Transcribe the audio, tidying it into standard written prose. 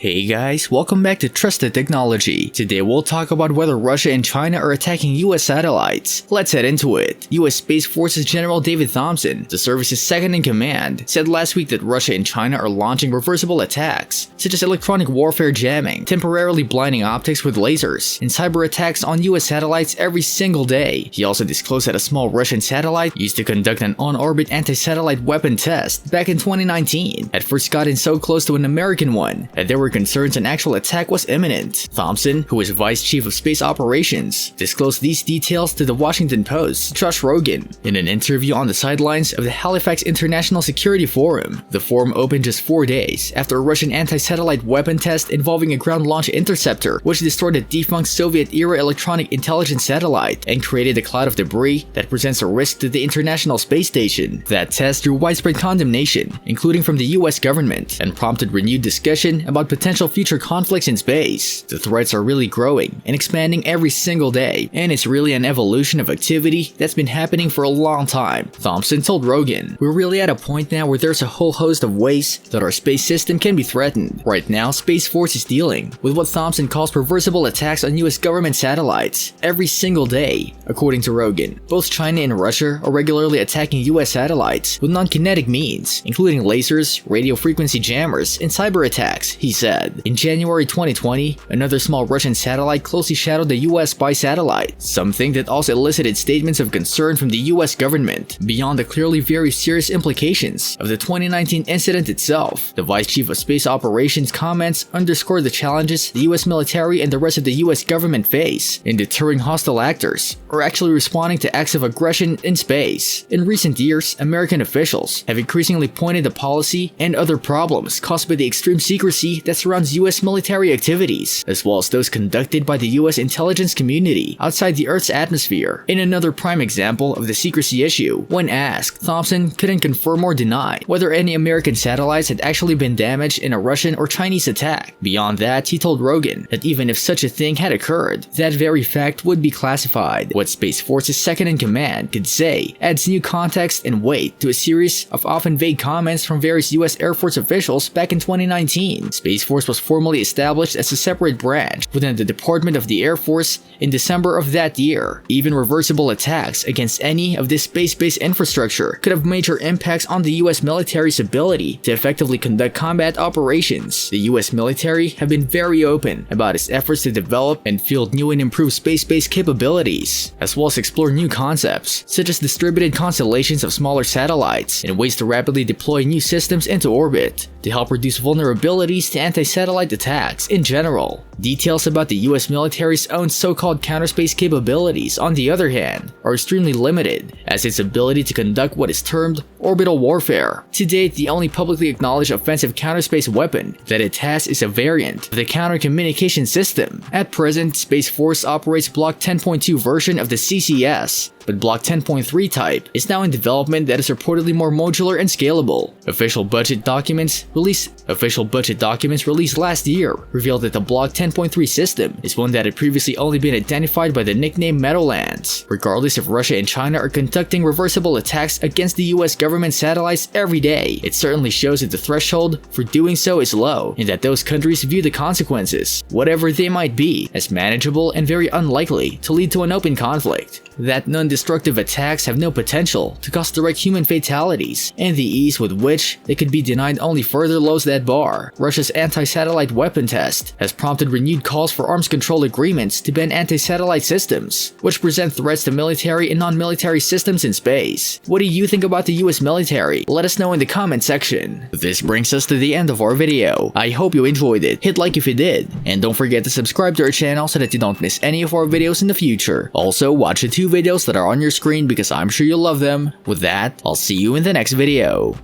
Hey guys, welcome back to Trusted Technology. Today we'll talk about whether Russia and China are attacking US satellites. Let's head into it. US Space Forces General David Thompson, the service's second-in-command, said last week that Russia and China are launching reversible attacks, such as electronic warfare jamming, temporarily blinding optics with lasers, and cyber attacks on US satellites every single day. He also disclosed that a small Russian satellite used to conduct an on-orbit anti-satellite weapon test back in 2019 had first gotten so close to an American one that there were concerns an actual attack was imminent. Thompson, who is Vice Chief of Space Operations, disclosed these details to the Washington Post's Josh Rogin in an interview on the sidelines of the Halifax International Security Forum. The forum opened just 4 days after a Russian anti-satellite weapon test involving a ground-launched interceptor, which destroyed a defunct Soviet-era electronic intelligence satellite and created a cloud of debris that presents a risk to the International Space Station. That test drew widespread condemnation, including from the US government, and prompted renewed discussion about potential future conflicts in space. The threats are really growing and expanding every single day, and it's really an evolution of activity that's been happening for a long time, Thompson told Rogan. We're really at a point now where there's a whole host of ways that our space system can be threatened. Right now, Space Force is dealing with what Thompson calls reversible attacks on US government satellites every single day, according to Rogan. Both China and Russia are regularly attacking US satellites with non-kinetic means, including lasers, radio frequency jammers, and cyber attacks, he said. In January 2020, another small Russian satellite closely shadowed the US spy satellite, something that also elicited statements of concern from the US government. Beyond the clearly very serious implications of the 2019 incident itself, the Vice Chief of Space Operations comments underscore the challenges the US military and the rest of the US government face in deterring hostile actors or actually responding to acts of aggression in space. In recent years, American officials have increasingly pointed to policy and other problems caused by the extreme secrecy that surrounds US military activities, as well as those conducted by the US intelligence community outside the Earth's atmosphere. In another prime example of the secrecy issue, when asked, Thompson couldn't confirm or deny whether any American satellites had actually been damaged in a Russian or Chinese attack. Beyond that, he told Rogan that even if such a thing had occurred, that very fact would be classified. What Space Force's second-in-command could say adds new context and weight to a series of often vague comments from various US Air Force officials back in 2019. Space Force was formally established as a separate branch within the Department of the Air Force in December of that year. Even reversible attacks against any of this space-based infrastructure could have major impacts on the US military's ability to effectively conduct combat operations. The US military have been very open about its efforts to develop and field new and improved space-based capabilities, as well as explore new concepts, such as distributed constellations of smaller satellites and ways to rapidly deploy new systems into orbit to help reduce vulnerabilities to anti-satellite attacks in general. Details about the US military's own so-called counterspace capabilities, on the other hand, are extremely limited, as its ability to conduct what is termed orbital warfare. To date, the only publicly acknowledged offensive counterspace weapon that it has is a variant of the counter-communication system. At present, Space Force operates Block 10.2 version of the CCS, but Block 10.3 type is now in development that is reportedly more modular and scalable. Official budget documents released last year revealed that the Block 10.3 system is one that had previously only been identified by the nickname Meadowlands. Regardless if Russia and China are conducting reversible attacks against the US government satellites every day, it certainly shows that the threshold for doing so is low, and that those countries view the consequences, whatever they might be, as manageable and very unlikely to lead to an open conflict. That non-destructive attacks have no potential to cause direct human fatalities, and the ease with which they could be denied only further lowers that bar. Russia's anti-satellite weapon test has prompted renewed calls for arms control agreements to ban anti-satellite systems, which present threats to military and non-military systems in space. What do you think about the US military? Let us know in the comment section. This brings us to the end of our video. I hope you enjoyed it. Hit like if you did, and don't forget to subscribe to our channel so that you don't miss any of our videos in the future. Also, watch the 2 videos that are on your screen because I'm sure you'll love them. With that, I'll see you in the next video.